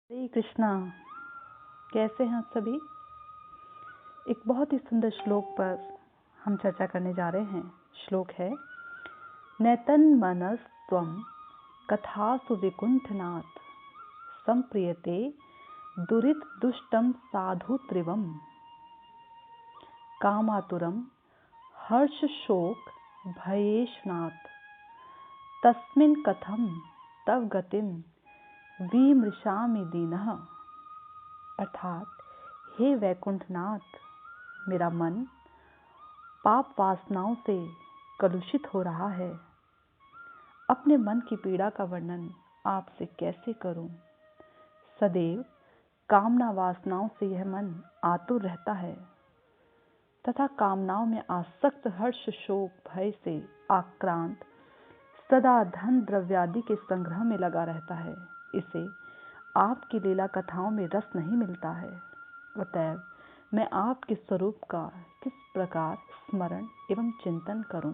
हरे कृष्णा। कैसे हैं आप सभी? एक बहुत ही सुंदर श्लोक पर हम चर्चा करने जा रहे हैं। श्लोक है, नैतन मनस त्वं कथासु विकुंठनाथ संप्रियते दुरित दुष्टम साधु त्रिवम कामातुरम हर्ष शोक भयेशनाथ तस्मिन् कथम तव गतिम विमृशामि दीनः। अर्थात, हे वैकुंठनाथ, मेरा मन पाप वासनाओं से कलुषित हो रहा है। अपने मन की पीड़ा का वर्णन आपसे कैसे करूं? सदैव कामना वासनाओं से यह मन आतुर रहता है तथा कामनाओं में आसक्त हर्ष शोक भय से आक्रांत सदा धन द्रव्यादि के संग्रह में लगा रहता है। इसे आपकी लीला कथाओं में रस नहीं मिलता है। अतएव मैं आपके स्वरूप का किस प्रकार स्मरण एवं चिंतन करूं?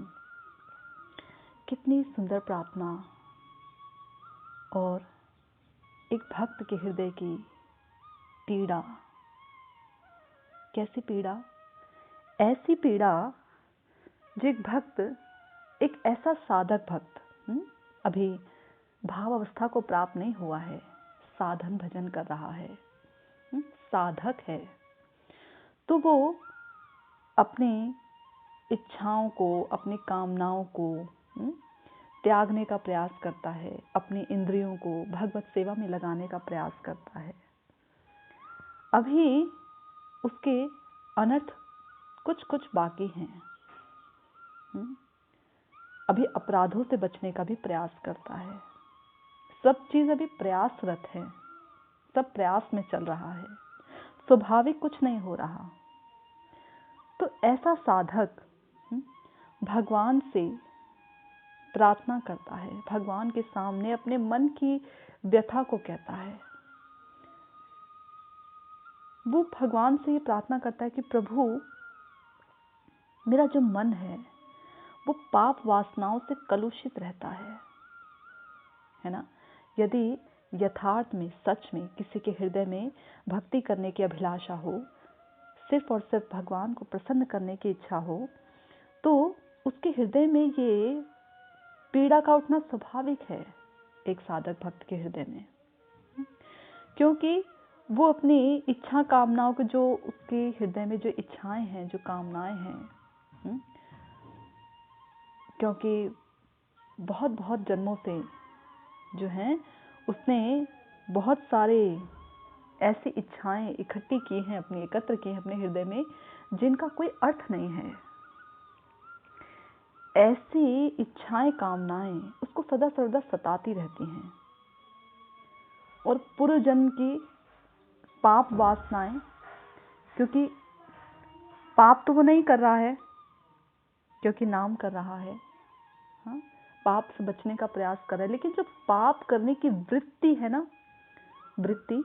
कितनी सुंदर प्रार्थना और एक भक्त के हृदय की पीड़ा। कैसी पीड़ा? ऐसी पीड़ा जो एक भक्त, एक ऐसा साधक भक्त अभी भाव अवस्था को प्राप्त नहीं हुआ है, साधन भजन कर रहा है, साधक है, तो वो अपनी इच्छाओं को, अपनी कामनाओं को त्यागने का प्रयास करता है, अपनी इंद्रियों को भगवत सेवा में लगाने का प्रयास करता है। अभी उसके अनर्थ कुछ कुछ बाकी हैं। अभी अपराधों से बचने का भी प्रयास करता है। सब चीज अभी प्रयासरत है, सब प्रयास में चल रहा है, स्वाभाविक कुछ नहीं हो रहा। तो ऐसा साधक भगवान से प्रार्थना करता है, भगवान के सामने अपने मन की व्यथा को कहता है। वो भगवान से ये प्रार्थना करता है कि प्रभु, मेरा जो मन है वो पाप वासनाओं से कलुषित रहता है ना। यदि यथार्थ में, सच में किसी के हृदय में भक्ति करने की अभिलाषा हो, सिर्फ और सिर्फ भगवान को प्रसन्न करने की इच्छा हो, तो उसके हृदय में ये पीड़ा का उठना स्वाभाविक है, एक साधक भक्त के हृदय में। क्योंकि वो अपनी इच्छा कामनाओं को, जो उसके हृदय में जो इच्छाएं हैं, जो कामनाएं हैं, क्योंकि बहुत बहुत जन्मों से जो हैं, उसने बहुत सारे ऐसी इच्छाएं इकट्ठी की हैं, अपनी एकत्र की हैं अपने हृदय में, जिनका कोई अर्थ नहीं है। ऐसी इच्छाएं कामनाएं उसको सदा सर्वदा सताती रहती हैं। और पूर्व जन्म की पाप वासनाएं, क्योंकि पाप तो वो नहीं कर रहा है, क्योंकि नाम कर रहा है, हाँ, पाप से बचने का प्रयास कर रहा है, लेकिन जो पाप करने की वृत्ति है ना, वृत्ति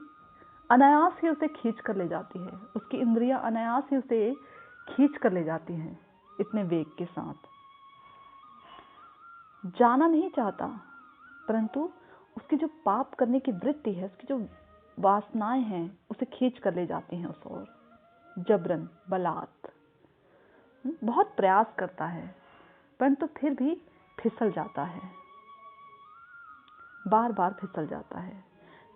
अनायास ही उसे खींच कर ले जाती है। उसकी इंद्रियां अनायास ही उसे खींच कर ले जाती हैं, इतने वेग के साथ। जाना नहीं चाहता, परंतु उसकी जो पाप करने की वृत्ति है, उसकी जो वासनाएं हैं, उसे खींच कर ले जाती हैं उस ओर, जबरन, बलात्। बहुत प्रयास करता है, परंतु फिर भी फिसल जाता है, बार बार फिसल जाता है।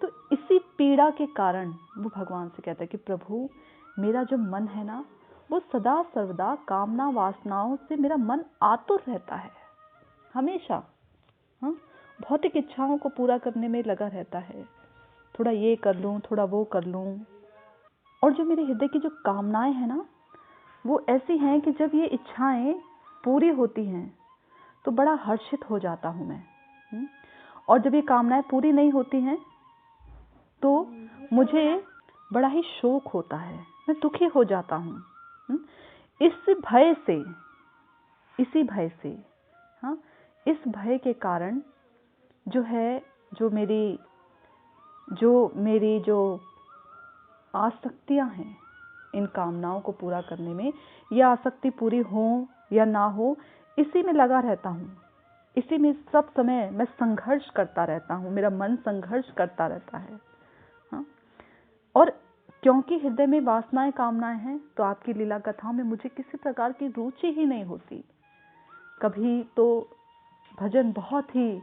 तो इसी पीड़ा के कारण वो भगवान से कहता है कि प्रभु, मेरा जो मन है ना, वो सदा सर्वदा कामना वासनाओं से मेरा मन आतुर रहता है, हमेशा भौतिक इच्छाओं को पूरा करने में लगा रहता है। थोड़ा ये कर लूं, थोड़ा वो कर लूं। और जो मेरे हृदय की जो कामनाएं हैं ना, वो ऐसी हैं कि जब ये इच्छाएं पूरी होती हैं तो बड़ा हर्षित हो जाता हूं मैं। और जब ये कामनाएं पूरी नहीं होती हैं तो मुझे बड़ा ही शोक होता है, मैं दुखी हो जाता हूं। इस भय से, इसी भय से, हाँ, इस भय के कारण जो है, जो मेरी जो आसक्तियां हैं इन कामनाओं को पूरा करने में, यह आसक्ति पूरी हो या ना हो, इसी में लगा रहता हूं। इसी में सब समय मैं संघर्ष करता रहता हूं, मेरा मन संघर्ष करता रहता है। हाँ, और क्योंकि हृदय में वासनाएं कामनाएं हैं, तो आपकी लीला कथाओं में मुझे किसी प्रकार की रुचि ही नहीं होती। कभी तो भजन बहुत ही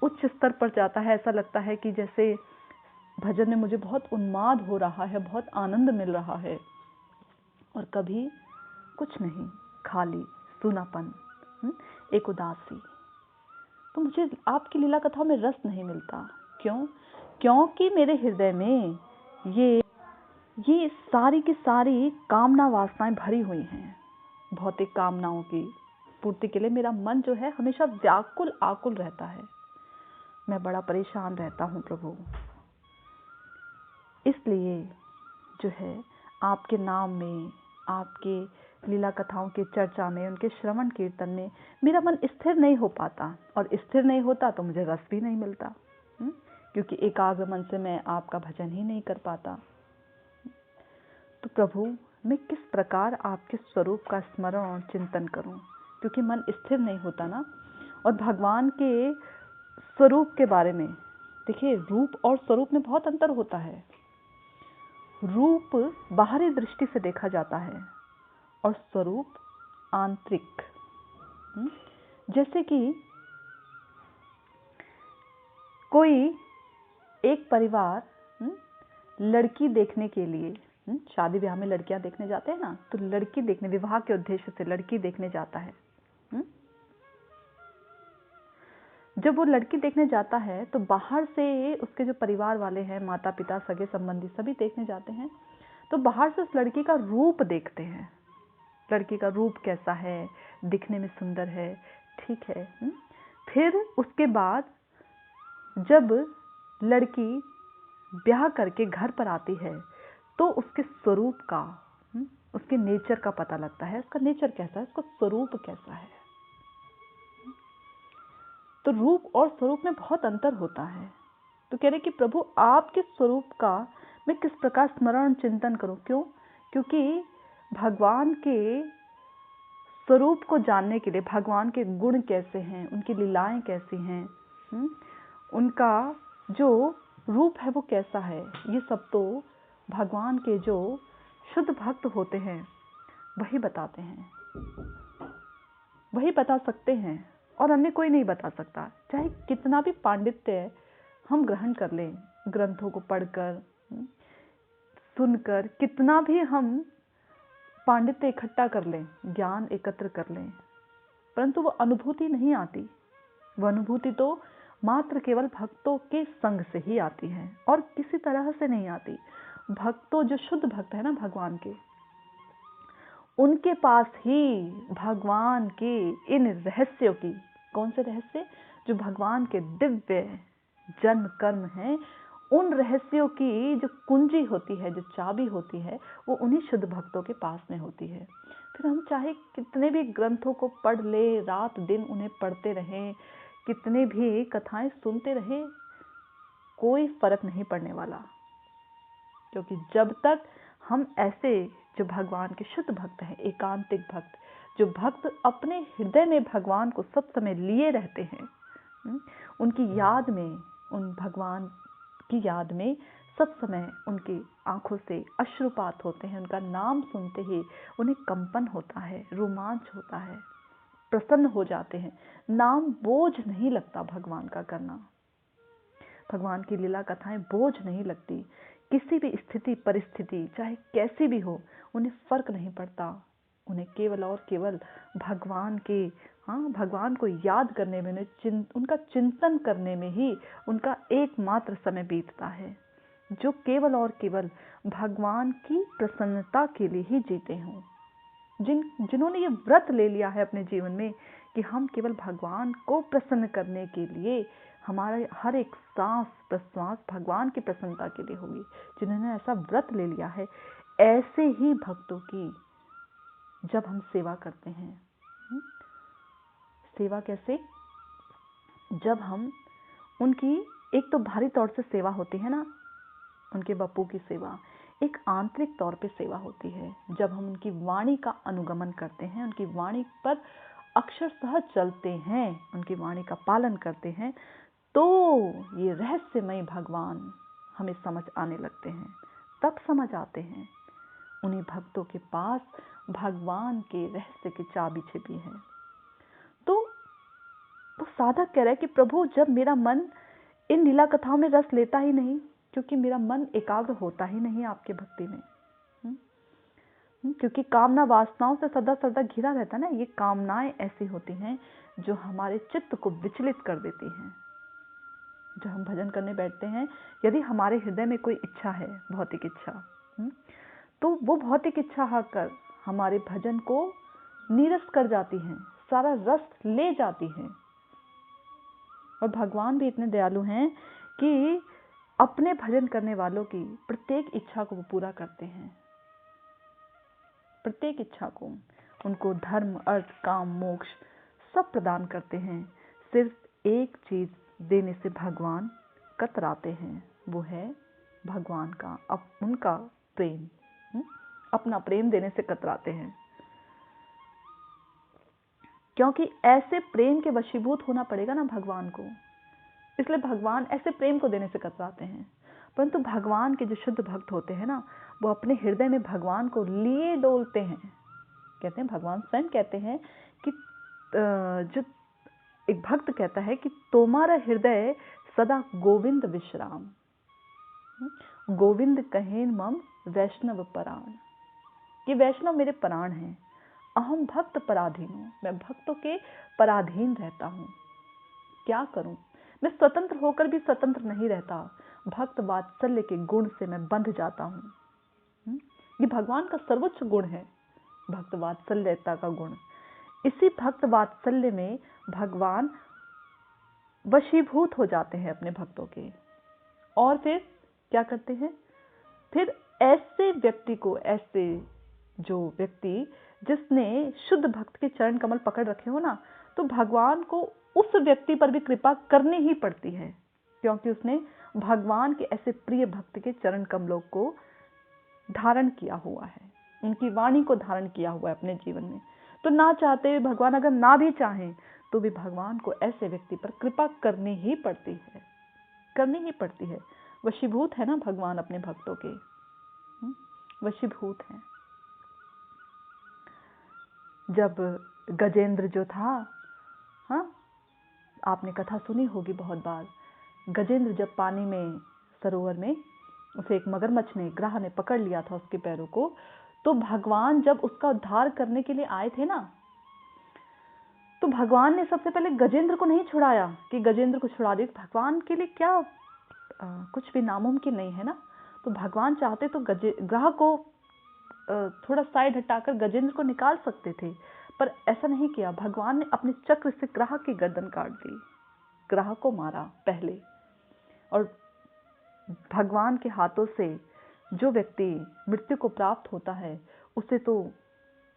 उच्च स्तर पर जाता है, ऐसा लगता है कि जैसे भजन में मुझे बहुत उन्माद हो रहा है, बहुत आनंद मिल रहा है। और कभी कुछ नहीं, खाली सूनापन, एक उदासी। तो मुझे आपकी लीला कथाओं में रस नहीं मिलता। क्यों? क्योंकि मेरे हृदय में ये सारी की सारी कामना वासनाएं भरी हुई हैं। भौतिक कामनाओं की पूर्ति के लिए मेरा मन जो है हमेशा व्याकुल आकुल रहता है। मैं बड़ा परेशान रहता हूँ प्रभु। इसलिए जो है आपके नाम में, आपके लीला कथाओं की चर्चा में, उनके श्रवण कीर्तन में मेरा मन स्थिर नहीं हो पाता। और स्थिर नहीं होता तो मुझे रस भी नहीं मिलता, क्योंकि एकाग्र मन से मैं आपका भजन ही नहीं कर पाता। तो प्रभु, मैं किस प्रकार आपके स्वरूप का स्मरण और चिंतन करूं, क्योंकि मन स्थिर नहीं होता ना। और भगवान के स्वरूप के बारे में देखिए, रूप और स्वरूप में बहुत अंतर होता है। रूप बाहरी दृष्टि से देखा जाता है और स्वरूप आंतरिक। जैसे कि कोई एक परिवार लड़की देखने के लिए, शादी ब्याह में लड़कियां देखने जाते हैं ना, तो लड़की देखने, विवाह के उद्देश्य से लड़की देखने जाता है। जब वो लड़की देखने जाता है तो बाहर से उसके जो परिवार वाले हैं, माता पिता, सगे संबंधी सभी देखने जाते हैं। तो बाहर से उस लड़की का रूप देखते हैं, लड़की का रूप कैसा है, दिखने में सुंदर है, ठीक है। फिर उसके बाद जब लड़की ब्याह करके घर पर आती है तो उसके स्वरूप का, उसके नेचर का पता लगता है। उसका नेचर कैसा है, उसका स्वरूप कैसा है। तो रूप और स्वरूप में बहुत अंतर होता है। तो कह रहे कि प्रभु, आपके स्वरूप का मैं किस प्रकार स्मरण चिंतन करूं। क्यों? क्योंकि भगवान के स्वरूप को जानने के लिए, भगवान के गुण कैसे हैं, उनकी लीलाएं कैसी हैं, उनका जो रूप है वो कैसा है, ये सब तो भगवान के जो शुद्ध भक्त होते हैं वही बताते हैं, वही बता सकते हैं। और अन्य कोई नहीं बता सकता। चाहे कितना भी पांडित्य हम ग्रहण कर लें, ग्रंथों को पढ़कर, सुनकर, कितना भी हम पांडित्य इकट्ठा कर लें, ज्ञान एकत्र कर लें, परंतु वो अनुभूति नहीं आती। वह अनुभूति तो मात्र केवल भक्तों के संग से ही आती है और किसी तरह से नहीं आती। भक्तों, जो शुद्ध भक्त है ना भगवान के, उनके पास ही भगवान के इन रहस्यों की, कौन से रहस्य? जो भगवान के दिव्य जन्म कर्म हैं, उन रहस्यों की जो कुंजी होती है, जो चाबी होती है, वो उन्हीं शुद्ध भक्तों के पास में होती है। फिर हम चाहे कितने भी ग्रंथों को पढ़ ले, रात दिन उन्हें पढ़ते रहें, कितने भी कथाएं सुनते रहे, कोई फर्क नहीं पड़ने वाला। क्योंकि जब तक हम ऐसे जो भगवान के शुद्ध भक्त हैं, एकांतिक भक्त, जो भक्त अपने हृदय में भगवान को सब समय लिए रहते हैं, उनकी याद में, उन भगवान की याद में सब समय उनकी आंखों से अश्रुपात होते हैं। उनका नाम सुनते ही उन्हें कंपन होता है, रोमांच होता है, प्रसन्न हो जाते हैं। नाम बोझ नहीं लगता भगवान का करना। भगवान की लीला कथाएं बोझ नहीं लगती। किसी भी स्थिति परिस्थिति चाहे कैसी भी हो, उन्हें फर्क नहीं पड़ता। उन्हें केवल और केवल भगवान के, भगवान को याद करने में, उनका चिंतन करने में ही उनका एकमात्र समय बीतता है। जो केवल और केवल भगवान की प्रसन्नता के लिए ही जीते हों, जिन्होंने ये व्रत ले लिया है अपने जीवन में कि हम केवल भगवान को प्रसन्न करने के लिए, हमारा हर एक सांस प्रश्वास भगवान की प्रसन्नता के लिए होगी, जिन्होंने ऐसा व्रत ले लिया है, ऐसे ही भक्तों की जब हम सेवा करते हैं, सेवा कैसे? जब हम उनकी, एक तो बाहरी तौर से सेवा होती है ना, उनके बप्पू की सेवा, एक आंतरिक तौर पे सेवा होती है। जब हम उनकी वाणी का अनुगमन करते हैं, उनकी वाणी पर अक्षरशः चलते हैं, उनकी वाणी का पालन करते हैं, तो ये रहस्यमय भगवान हमें समझ आने लगते हैं। तब समझ आते हैं। उन्हीं भक्तों के पास भगवान के रहस्य की चाबी छिपी है। तो वो साधक कह रहा है कि प्रभु, जब मेरा मन इन लीला कथाओं में रस लेता ही नहीं, क्योंकि मेरा मन एकाग्र होता ही नहीं आपके भक्ति में, क्योंकि कामना वासनाओं से सदा सदा घिरा रहता ना। ये कामनाएं ऐसी होती हैं जो हमारे चित्त को विचलित कर देती हैं। जब हम भजन करने बैठते हैं, यदि हमारे हृदय में कोई इच्छा है, भौतिक इच्छा, तो वो भौतिक इच्छा आकर हमारे भजन को नीरस कर जाती हैं, सारा रस ले जाती हैं। और भगवान भी इतने दयालु हैं कि अपने भजन करने वालों की प्रत्येक इच्छा को वो पूरा करते हैं। प्रत्येक इच्छा को उनको धर्म, अर्थ, काम, मोक्ष सब प्रदान करते हैं। सिर्फ एक चीज देने से भगवान कतराते हैं, वो है भगवान का उनका प्रेम। अपना प्रेम देने से कतराते हैं, क्योंकि ऐसे प्रेम के वशीभूत होना पड़ेगा ना भगवान को। इसलिए भगवान ऐसे प्रेम को देने से कतराते हैं। परंतु भगवान के जो शुद्ध भक्त होते हैं ना, वो अपने हृदय में भगवान को लिए डोलते हैं। कहते हैं, भगवान स्वयं कहते हैं कि जो एक भक्त कहता है कि तुम्हारा हृदय सदा गोविंद विश्राम, गोविंद कहेन मम वैष्णव पराण। ये वैष्णव मेरे प्राण हैं। अहम भक्त पराधीन हूँ, मैं भक्तों के पराधीन रहता हूँ। क्या करूं, मैं स्वतंत्र होकर भी स्वतंत्र नहीं रहता। भक्त वात्सल्य के गुण से मैं बंध जाता हूँ। ये भगवान का सर्वोच्च गुण है, भक्त वात्सल्यता का गुण। इसी भक्त वात्सल्य में भगवान वशीभूत हो जाते हैं अपने भक्तों के। और फिर क्या करते हैं, फिर ऐसे व्यक्ति को, ऐसे जो व्यक्ति जिसने शुद्ध भक्त के चरण कमल पकड़ रखे हो ना, तो भगवान को उस व्यक्ति पर भी कृपा करनी ही पड़ती है, क्योंकि उसने भगवान के ऐसे प्रिय भक्त के चरण कमलों को धारण किया हुआ है, उनकी वाणी को धारण किया हुआ है अपने जीवन में। तो ना चाहते हुए भगवान अगर ना भी चाहें तो भी भगवान को ऐसे व्यक्ति पर कृपा करनी ही पड़ती है, करनी ही पड़ती है। वशीभूत है ना भगवान अपने भक्तों के, वशीभूत हैं। जब गजेंद्र जो था, हाँ, आपने कथा सुनी होगी बहुत बार। गजेंद्र जब पानी में, सरोवर में, उसे एक मगरमच्छ ने, ग्राह ने पकड़ लिया था उसके पैरों को, तो भगवान जब उसका उद्धार करने के लिए आए थे ना, तो भगवान ने सबसे पहले गजेंद्र को नहीं छुड़ाया कि गजेंद्र को छुड़ा दे। भगवान के लिए क्या कुछ भी नामुमकिन नहीं है ना। तो भगवान चाहते तो ग्राह को थोड़ा साइड हटाकर गजेंद्र को निकाल सकते थे, पर ऐसा नहीं किया। भगवान ने अपने चक्र से ग्राह की गर्दन काट दी, ग्राह को मारा पहले। और भगवान के हाथों से जो व्यक्ति मृत्यु को प्राप्त होता है, उसे तो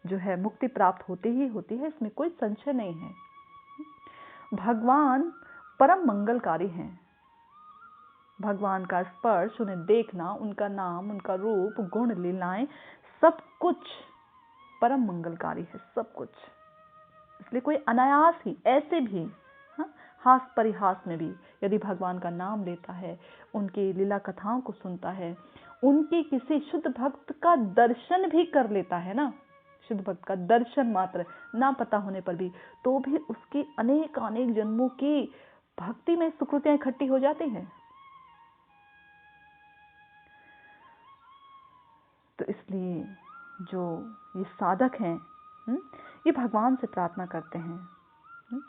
जो है मुक्ति प्राप्त होती ही होती है, इसमें कोई संशय नहीं है। भगवान परम मंगलकारी हैं। भगवान का स्पर्श, उन्हें देखना, उनका नाम, उनका रूप, गुण, लीलाएं, सब कुछ परम मंगलकारी है, सब कुछ। इसलिए कोई अनायास ही, ऐसे भी, हाँ, हास परिहास में भी यदि भगवान का नाम लेता है, उनकी लीला कथाओं को सुनता है, उनकी किसी शुद्ध भक्त का दर्शन भी कर लेता है ना, शुद्ध भक्त का दर्शन मात्र ना पता होने पर भी, तो भी उसकी अनेक अनेक जन्मों की भक्ति में सुकृतियां इकट्ठी हो जाती हैं। तो इसलिए जो ये साधक हैं, ये भगवान से प्रार्थना करते हैं,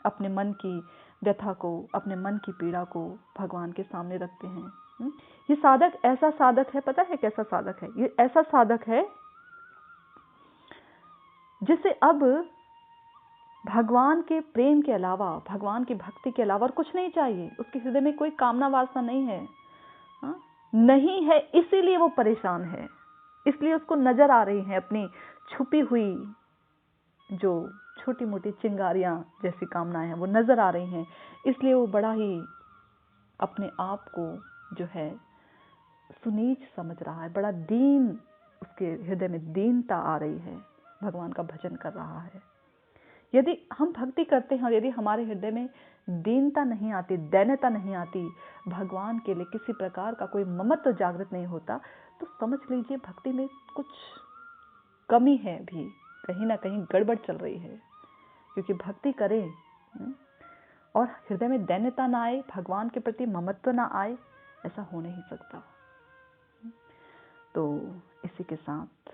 अपने मन की व्यथा को, अपने मन की पीड़ा को भगवान के सामने रखते हैं। ये साधक ऐसा साधक है, पता है कैसा साधक है? ये ऐसा साधक है जिसे अब भगवान के प्रेम के अलावा, भगवान की भक्ति के अलावा और कुछ नहीं चाहिए। उसके हृदय में कोई कामना वासना नहीं है, नहीं है, इसीलिए वो परेशान है। इसलिए उसको नजर आ रही हैं अपनी छुपी हुई जो छोटी मोटी चिंगारियां जैसी कामनाएं हैं, वो नजर आ रही हैं। इसलिए वो बड़ा ही अपने आप को जो है सुनीच समझ रहा है, बड़ा दीन, उसके हृदय में दीनता आ रही है, भगवान का भजन कर रहा है। यदि हम भक्ति करते हैं और यदि हमारे हृदय में दीनता नहीं आती, दैन्यता नहीं आती, भगवान के लिए किसी प्रकार का कोई ममत्व तो जागृत नहीं होता, तो समझ लीजिए भक्ति में कुछ कमी है, भी कहीं ना कहीं गड़बड़ चल रही है। क्योंकि भक्ति करें और हृदय में दैन्यता ना आए, भगवान के प्रति ममत्व ना आए, ऐसा हो नहीं सकता। तो इसी के साथ